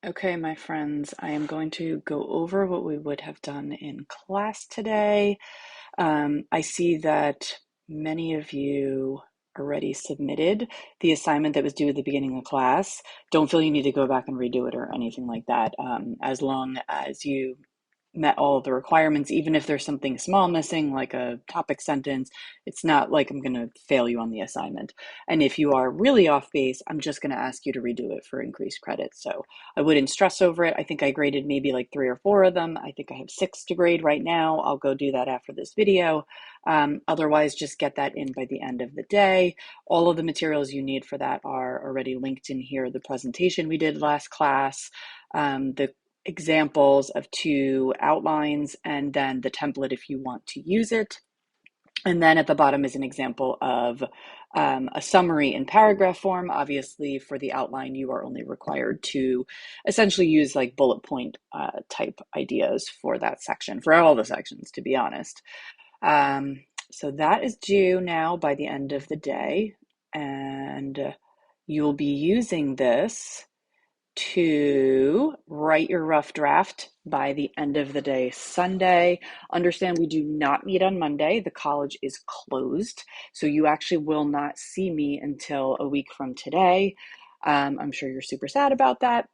Okay, my friends, I am going to go over what we would have done in class today. I see that many of you already submitted the assignment that was due at the beginning of class. Don't feel you need to go back and redo it or anything like that. As long as you met all of the requirements, even if there's something small missing, like a topic sentence, it's not like I'm going to fail you on the assignment. And if you are really off base, I'm just going to ask you to redo it for increased credit. So I wouldn't stress over it. I think I graded maybe like 3 or 4 of them. I think I have 6 to grade right now. I'll go do that after this video. Otherwise, just get that in by the end of the day. All of the materials you need for that are already linked in here. The presentation we did last class, the examples of 2 outlines, and then the template if you want to use it. And then at the bottom is an example of a summary in paragraph form. Obviously, for the outline, you are only required to essentially use like bullet point type ideas for that section, for all the sections, to be honest. So that is due now by the end of the day. And you'll be using this to write your rough draft by the end of the day Sunday. Understand we do not meet on Monday. The college is closed. So you actually will not see me until a week from today. I'm sure you're super sad about that.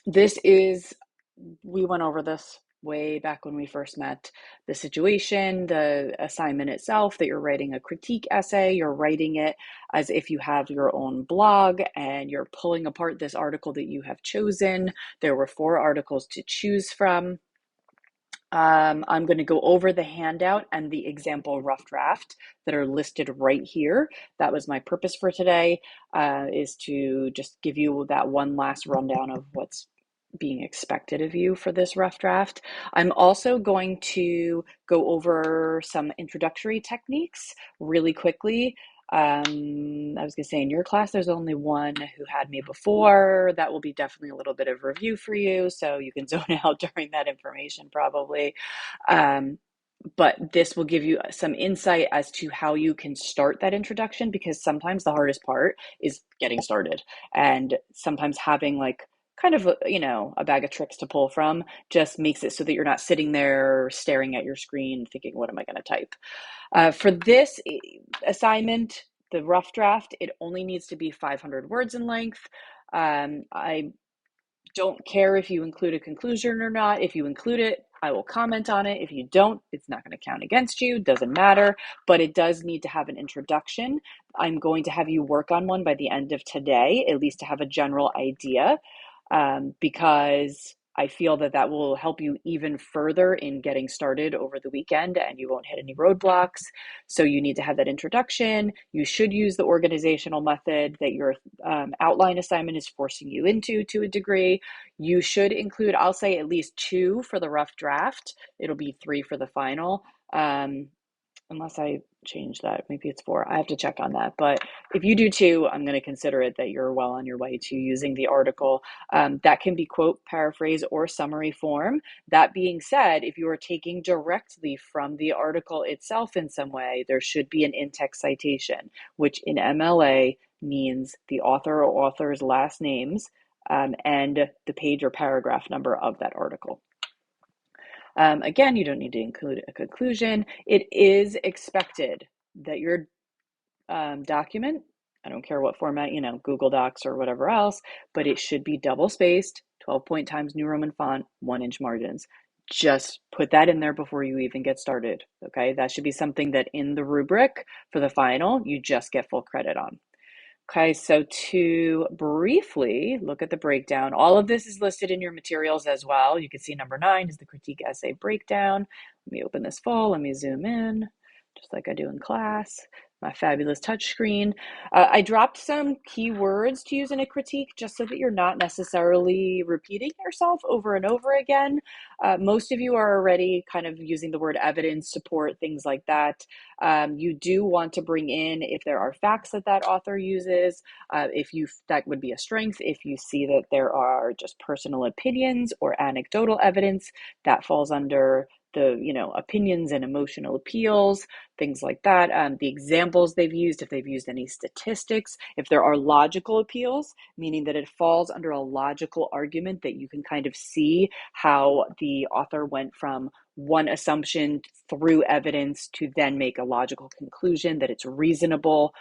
We went over this way back when we first met. The situation, the assignment itself, that you're writing a critique essay, you're writing it as if you have your own blog and you're pulling apart this article that you have chosen. There were 4 articles to choose from. I'm going to go over the handout and the example rough draft that are listed right here. That was my purpose for today, is to just give you that one last rundown of what's being expected of you for this rough draft. I'm also going to go over some introductory techniques really quickly. I was going to say in your class, there's only one who had me before. That will be definitely a little bit of review for you, so you can zone out during that information probably. But this will give you some insight as to how you can start that introduction, because sometimes the hardest part is getting started. And sometimes having like kind of a bag of tricks to pull from just makes it so that you're not sitting there staring at your screen thinking, what am I going to type? For this assignment, the rough draft, it only needs to be 500 words in length. I don't care if you include a conclusion or not. If you include it, I will comment on it. If you don't, it's not going to count against you. Doesn't matter, but it does need to have an introduction. I'm going to have you work on one by the end of today, at least to have a general idea, because I feel that that will help you even further in getting started over the weekend and you won't hit any roadblocks. So you need to have that introduction. You should use the organizational method that your outline assignment is forcing you into to a degree. You should include, I'll say, at least 2 for the rough draft. It'll be 3 for the final. Unless I change that, maybe it's 4. I have to check on that. But if you do 2, I'm going to consider it that you're well on your way to using the article. That can be quote, paraphrase, or summary form. That being said, if you are taking directly from the article itself in some way, there should be an in-text citation, which in MLA means the author or author's last names, and the page or paragraph number of that article. Again, you don't need to include a conclusion. It is expected that your document, I don't care what format, Google Docs or whatever else, but it should be double spaced, 12-point times New Roman font, 1-inch margins. Just put that in there before you even get started, okay? That should be something that in the rubric for the final, you just get full credit on. Okay, so to briefly look at the breakdown, all of this is listed in your materials as well. You can see number 9 is the critique essay breakdown. Let me open this full, let me zoom in, just like I do in class. My fabulous touchscreen. I dropped some keywords to use in a critique just so that you're not necessarily repeating yourself over and over again. Most of you are already kind of using the word evidence, support, things like that. You do want to bring in if there are facts that author uses, that would be a strength. If you see that there are just personal opinions or anecdotal evidence, that falls under opinions and emotional appeals, things like that. The examples they've used, if they've used any statistics, if there are logical appeals, meaning that it falls under a logical argument that you can kind of see how the author went from one assumption through evidence to then make a logical conclusion that it's reasonable.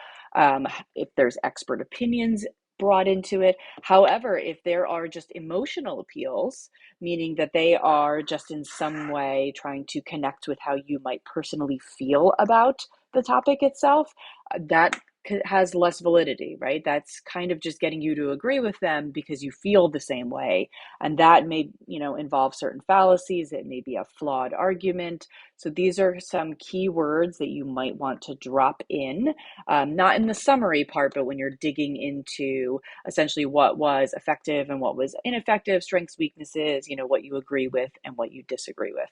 If there's expert opinions brought into it. However, if there are just emotional appeals, meaning that they are just in some way trying to connect with how you might personally feel about the topic itself, that has less validity, right? That's kind of just getting you to agree with them because you feel the same way. And that may, involve certain fallacies. It may be a flawed argument. So these are some key words that you might want to drop in, not in the summary part, but when you're digging into essentially what was effective and what was ineffective, strengths, weaknesses, what you agree with and what you disagree with.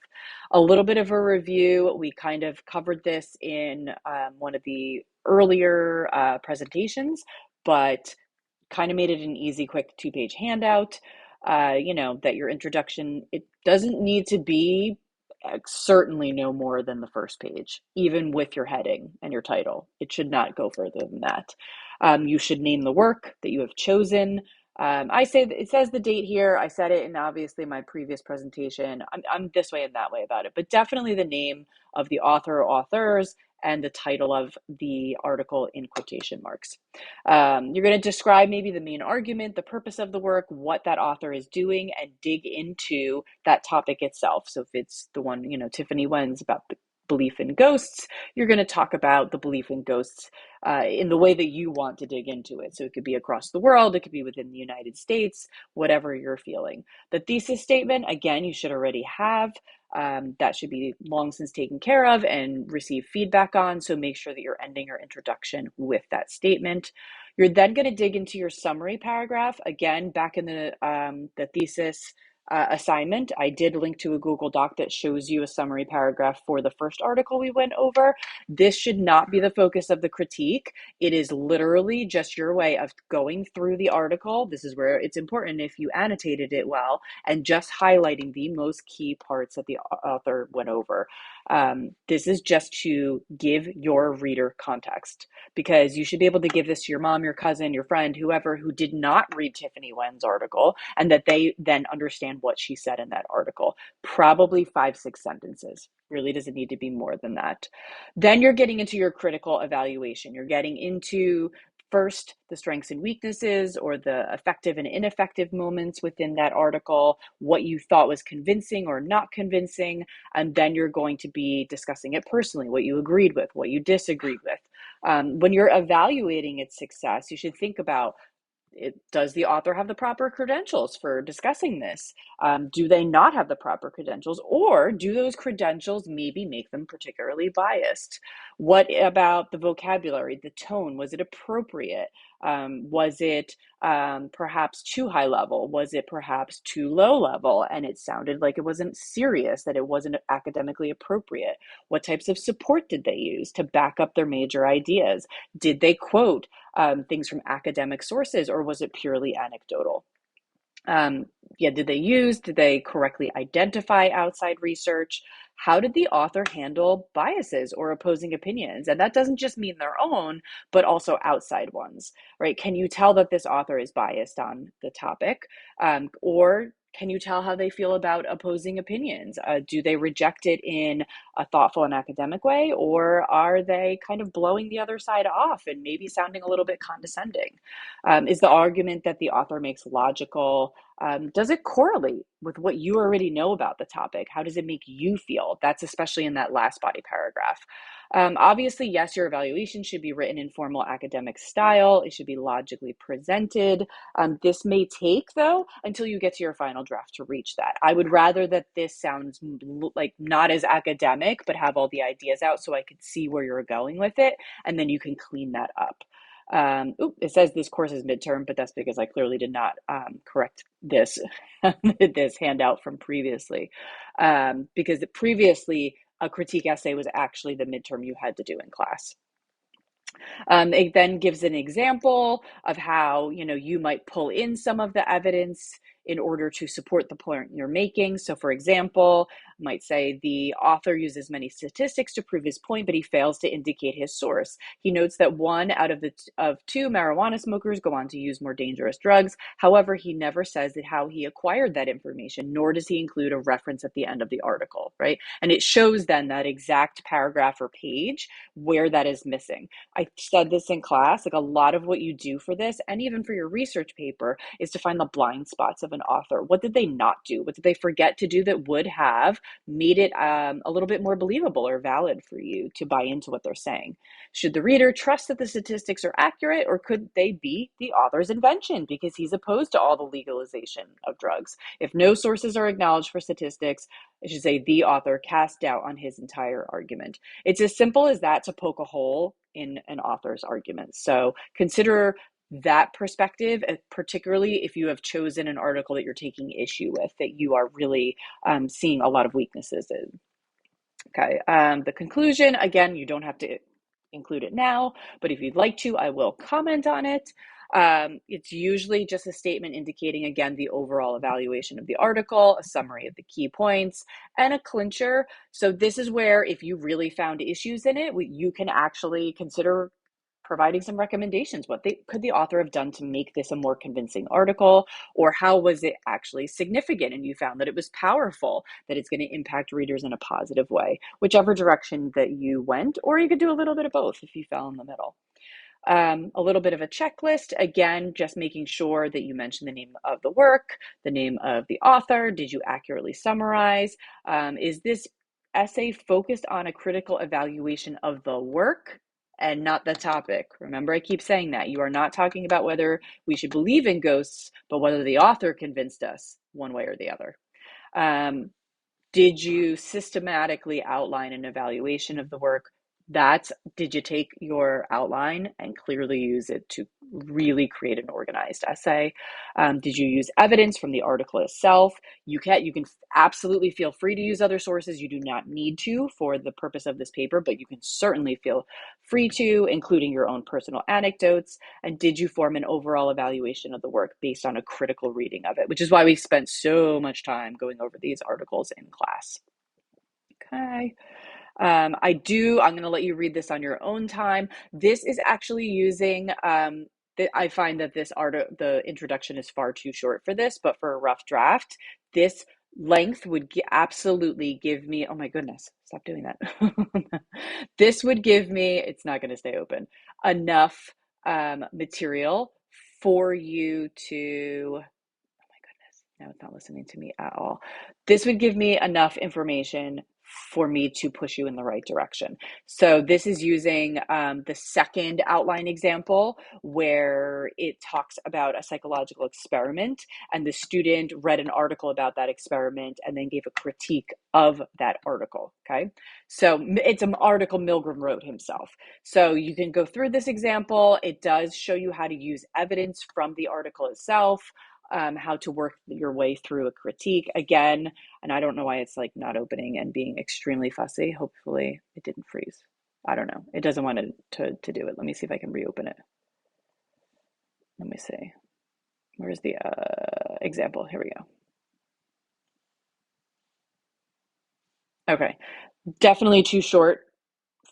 A little bit of a review. We kind of covered this in one of the earlier presentations, but kind of made it an easy, quick 2-page handout. That your introduction, it doesn't need to be certainly no more than the first page, even with your heading and your title. It should not go further than that. You should name the work that you have chosen. I say it says the date here. I said it in obviously my previous presentation. I'm this way and that way about it, but definitely the name of the author or authors and the title of the article in quotation marks. You're going to describe maybe the main argument, the purpose of the work, what that author is doing, and dig into that topic itself. So if it's the one, Tiffany Wen's about the belief in ghosts, you're going to talk about the belief in ghosts in the way that you want to dig into it. So it could be across the world, it could be within the United States, whatever you're feeling. The thesis statement, again, you should already have. That should be long since taken care of and receive feedback on. So make sure that you're ending your introduction with that statement. You're then going to dig into your summary paragraph. Again, back in the thesis assignment, I did link to a Google Doc that shows you a summary paragraph for the first article we went over. This should not be the focus of the critique. It is literally just your way of going through the article. This is where it's important if you annotated it well and just highlighting the most key parts that the author went over. This is just to give your reader context, because you should be able to give this to your mom, your cousin, your friend, whoever who did not read Tiffany Wen's article, and that they then understand what she said in that article. Probably 5-6 sentences. Really doesn't need to be more than that. Then you're getting into your critical evaluation. You're getting into first the strengths and weaknesses, or the effective and ineffective moments within that article, what you thought was convincing or not convincing, and then you're going to be discussing it personally, what you agreed with, what you disagreed with. When you're evaluating its success, you should think about does the author have the proper credentials for discussing this? Do they not have the proper credentials, or do those credentials maybe make them particularly biased? What about the vocabulary, the tone? Was it appropriate? Was it perhaps too high level? Was it perhaps too low level? And it sounded like it wasn't serious, that it wasn't academically appropriate. What types of support did they use to back up their major ideas? Did they quote things from academic sources, or was it purely anecdotal? Did they correctly identify outside research? How did the author handle biases or opposing opinions? And that doesn't just mean their own, but also outside ones, right? Can you tell that this author is biased on the topic? Or can you tell how they feel about opposing opinions? Do they reject it in a thoughtful and academic way, or are they kind of blowing the other side off and maybe sounding a little bit condescending? Is the argument that the author makes logical? Does it correlate with what you already know about the topic? How does it make you feel? That's especially in that last body paragraph. Obviously, yes, your evaluation should be written in formal academic style. It should be logically presented. This may take, though, until you get to your final draft to reach that. I would rather that this sounds like not as academic, but have all the ideas out so I could see where you're going with it, and then you can clean that up. It says this course is midterm, but that's because I clearly did not correct this this handout from previously, because previously a critique essay was actually the midterm you had to do in class. It then gives an example of how you might pull in some of the evidence in order to support the point you're making. So, for example, might say the author uses many statistics to prove his point, but he fails to indicate his source. He notes that one out of two marijuana smokers go on to use more dangerous drugs. However, he never says that how he acquired that information, nor does he include a reference at the end of the article, right? And it shows then that exact paragraph or page where that is missing. I said this in class, like a lot of what you do for this, and even for your research paper, is to find the blind spots of an author. What did they not do? What did they forget to do that would have made it a little bit more believable or valid for you to buy into what they're saying? Should the reader trust that the statistics are accurate, or could they be the author's invention because he's opposed to all the legalization of drugs? If no sources are acknowledged for statistics, I should say the author cast doubt on his entire argument. It's as simple as that to poke a hole in an author's argument. So consider that perspective, particularly if you have chosen an article that you're taking issue with, that you are really seeing a lot of weaknesses in. Okay, the conclusion, again, you don't have to include it now, but if you'd like to, I will comment on it. It's usually just a statement indicating, again, the overall evaluation of the article, a summary of the key points, and a clincher. So this is where, if you really found issues in it, you can actually consider providing some recommendations. What could the author have done to make this a more convincing article? Or how was it actually significant and you found that it was powerful, that it's going to impact readers in a positive way, whichever direction that you went, or you could do a little bit of both if you fell in the middle. A little bit of a checklist, again, just making sure that you mention the name of the work, the name of the author. Did you accurately summarize? Is this essay focused on a critical evaluation of the work and not the topic? Remember, I keep saying that. You are not talking about whether we should believe in ghosts, but whether the author convinced us one way or the other. Did you systematically outline an evaluation of the work? Did you take your outline and clearly use it to really create an organized essay? Did you use evidence from the article itself? You can absolutely feel free to use other sources. You do not need to for the purpose of this paper, but you can certainly feel free to, including your own personal anecdotes. And did you form an overall evaluation of the work based on a critical reading of it? Which is why we spent so much time going over these articles in class. Okay. I'm going to let you read this on your own time. This is actually using, I find that the introduction is far too short for this, but for a rough draft, this length would absolutely give me, oh my goodness, stop doing that. This would give me, it's not going to stay open, enough material for you to, oh my goodness, now it's not listening to me at all. This would give me enough information for me to push you in the right direction. So this is using the second outline example where it talks about a psychological experiment, and the student read an article about that experiment and then gave a critique of that article. Okay, so it's an article Milgram wrote himself. So you can go through this example. It does show you how to use evidence from the article itself, how to work your way through a critique again. And I don't know why it's like not opening and being extremely fussy. Hopefully it didn't freeze. I don't know. It doesn't want to do it. Let me see if I can reopen it. Let me see. Where's the example? Here we go. Okay. Definitely too short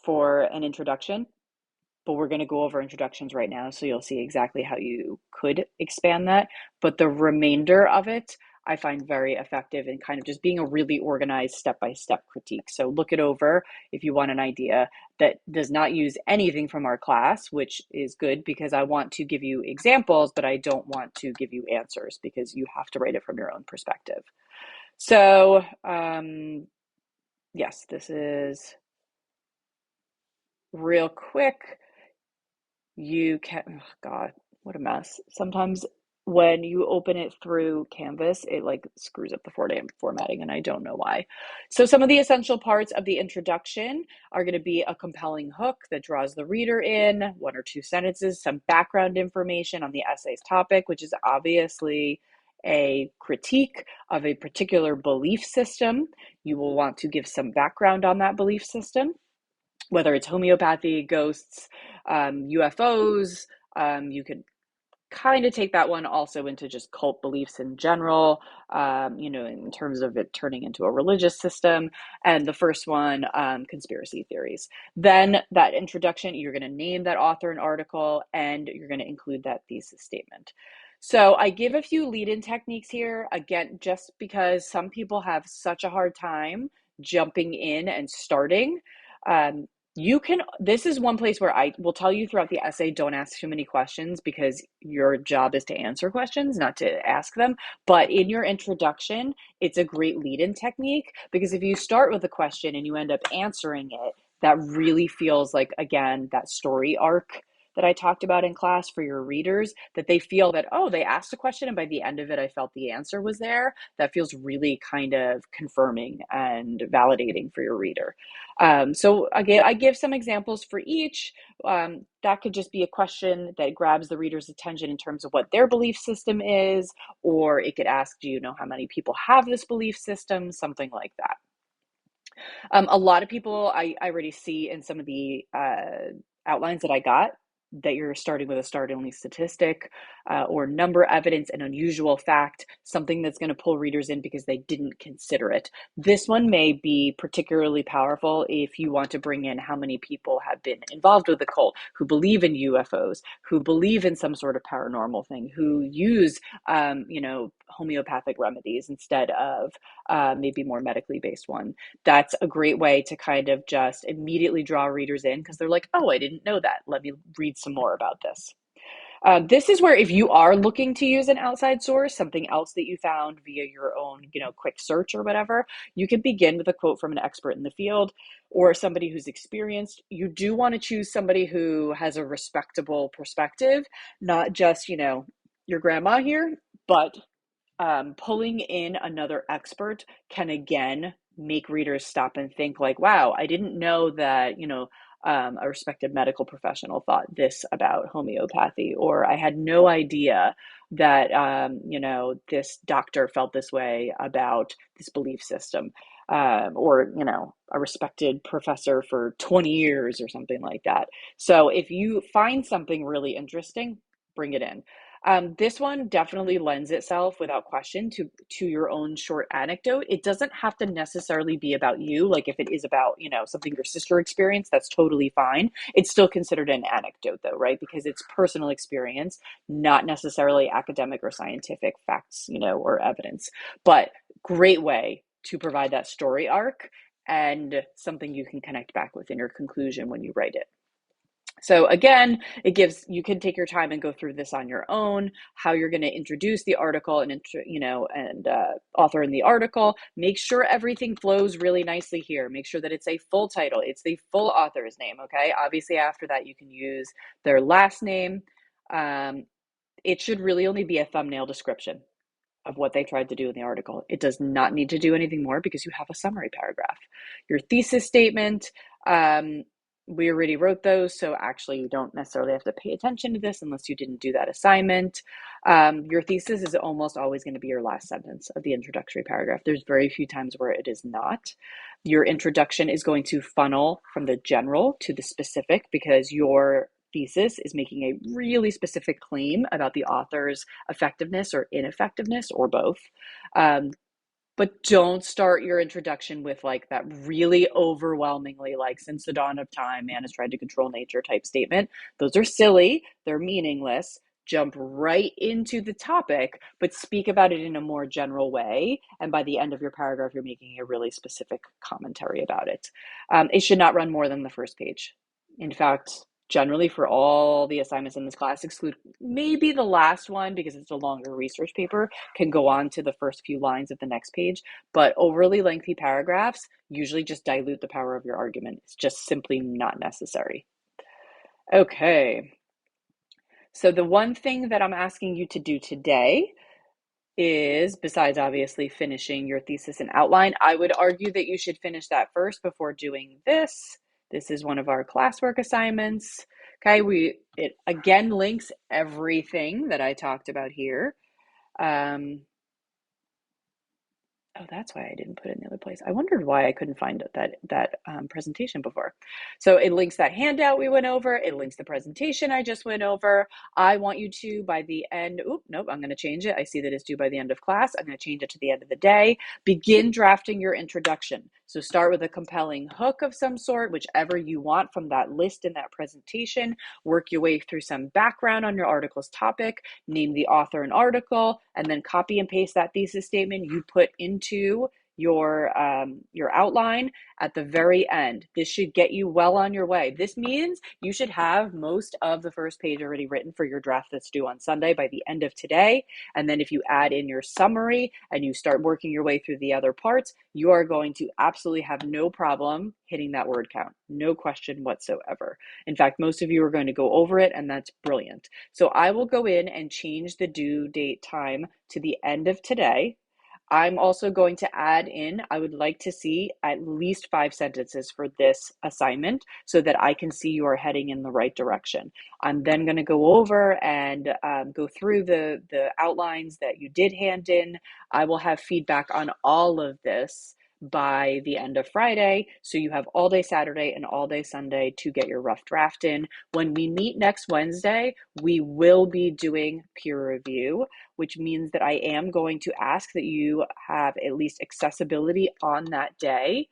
for an introduction, but we're going to go over introductions right now, so you'll see exactly how you could expand that. But the remainder of it, I find very effective in kind of just being a really organized step-by-step critique. So look it over if you want an idea that does not use anything from our class, which is good because I want to give you examples, but I don't want to give you answers because you have to write it from your own perspective. So yes, this is real quick. You can, oh God, what a mess. Sometimes when you open it through Canvas, it like screws up the formatting, and I don't know why. So some of the essential parts of the introduction are going to be a compelling hook that draws the reader in, one or two sentences, some background information on the essay's topic, which is obviously a critique of a particular belief system. You will want to give some background on that belief system, whether it's homeopathy, ghosts, UFOs. You could kind of take that one also into just cult beliefs in general, in terms of it turning into a religious system. And the first one, conspiracy theories. Then that introduction, you're going to name that author and article, and you're going to include that thesis statement. So I give a few lead-in techniques here, again, just because some people have such a hard time jumping in and starting. Um, this is one place where I will tell you throughout the essay, don't ask too many questions because your job is to answer questions, not to ask them. But in your introduction, it's a great lead-in technique, because if you start with a question and you end up answering it, that really feels like, again, that story arc that I talked about in class for your readers, that they feel that, oh, they asked a question and by the end of it, I felt the answer was there. That feels really kind of confirming and validating for your reader. So again, I give some examples for each. That could just be a question that grabs the reader's attention in terms of what their belief system is, or it could ask, do you know how many people have this belief system? Something like that. A lot of people I already see in some of the outlines that I got that you're starting with a startling statistic, or number, evidence, and unusual fact, something that's going to pull readers in because they didn't consider it. This one may be particularly powerful if you want to bring in how many people have been involved with the cult, who believe in UFOs, who believe in some sort of paranormal thing, who use, homeopathic remedies instead of maybe more medically based one. That's a great way to kind of just immediately draw readers in because they're like, oh, I didn't know that. Let me read some more about this. This is where, if you are looking to use an outside source, something else that you found via your own, quick search or whatever, you can begin with a quote from an expert in the field or somebody who's experienced. You do want to choose somebody who has a respectable perspective, not just, your grandma here, but pulling in another expert can again make readers stop and think like, wow, I didn't know that, a respected medical professional thought this about homeopathy, or I had no idea that, this doctor felt this way about this belief system. Or, a respected professor for 20 years or something like that. So if you find something really interesting, bring it in. This one definitely lends itself without question to your own short anecdote. It doesn't have to necessarily be about you. Like if it is about, something your sister experienced, that's totally fine. It's still considered an anecdote though, right? Because it's personal experience, not necessarily academic or scientific facts, or evidence. But great way to provide that story arc and something you can connect back with in your conclusion when you write it. So again, you can take your time and go through this on your own, how you're going to introduce the article and, author in the article. Make sure everything flows really nicely here. Make sure that it's a full title. It's the full author's name. Okay. Obviously after that, you can use their last name. It should really only be a thumbnail description of what they tried to do in the article. It does not need to do anything more because you have a summary paragraph. Your thesis statement, we already wrote those, so actually you don't necessarily have to pay attention to this unless you didn't do that assignment. Your thesis is almost always going to be your last sentence of the introductory paragraph. There's very few times where it is not. Your introduction is going to funnel from the general to the specific because your thesis is making a really specific claim about the author's effectiveness or ineffectiveness or both. But don't start your introduction with like that really overwhelmingly like since the dawn of time, man has tried to control nature type statement. Those are silly. They're meaningless. Jump right into the topic, but speak about it in a more general way. And by the end of your paragraph, you're making a really specific commentary about it. It should not run more than the first page. In fact, generally for all the assignments in this class, exclude maybe the last one because it's a longer research paper, can go on to the first few lines of the next page. But overly lengthy paragraphs usually just dilute the power of your argument. It's just simply not necessary. Okay. So the one thing that I'm asking you to do today is, besides obviously finishing your thesis and outline, I would argue that you should finish that first before doing this. This is one of our classwork assignments. Okay, it again links everything that I talked about here. Oh, that's why I didn't put it in the other place. I wondered why I couldn't find that presentation before. So it links that handout we went over. It links the presentation I just went over. I want you to, by the end, oop, nope, I'm going to change it. I see that it's due by the end of class. I'm going to change it to the end of the day. Begin drafting your introduction. So start with a compelling hook of some sort, whichever you want from that list in that presentation. Work your way through some background on your article's topic, name the author and article, and then copy and paste that thesis statement you put into your outline at the very end. This should get you well on your way. This means you should have most of the first page already written for your draft that's due on Sunday by the end of today. And then if you add in your summary and you start working your way through the other parts, you are going to absolutely have no problem hitting that word count. No question whatsoever. In fact, most of you are going to go over it, and that's brilliant. So I will go in and change the due date time to the end of today. I'm also going to add in, I would like to see at least 5 sentences for this assignment so that I can see you are heading in the right direction. I'm then going to go over and go through the outlines that you did hand in. I will have feedback on all of this by the end of Friday. So you have all day Saturday and all day Sunday to get your rough draft in. When we meet next Wednesday, we will be doing peer review, which means that I am going to ask that you have at least accessibility on that day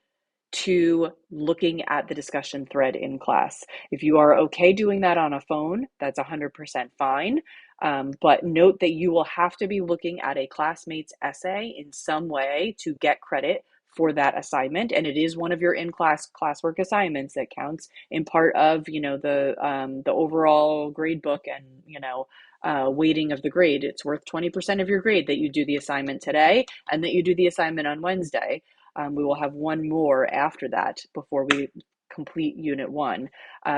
to looking at the discussion thread in class. If you are okay doing that on a phone, that's 100% fine. But note that you will have to be looking at a classmate's essay in some way to get credit for that assignment, and it is one of your in-class classwork assignments that counts in part of the overall grade book and weighting of the grade. It's worth 20% of your grade that you do the assignment today and that you do the assignment on Wednesday. We will have one more after that before we complete Unit 1.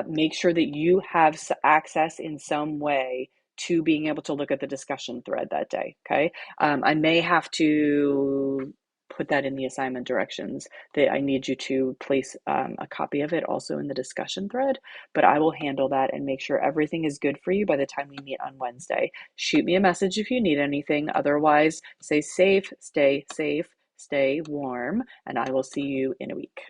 Make sure that you have access in some way to being able to look at the discussion thread that day, okay? I may have to put that in the assignment directions that I need you to place a copy of it also in the discussion thread, but I will handle that and make sure everything is good for you by the time we meet on Wednesday. Shoot me a message if you need anything. Otherwise, stay safe, stay warm, and I will see you in a week.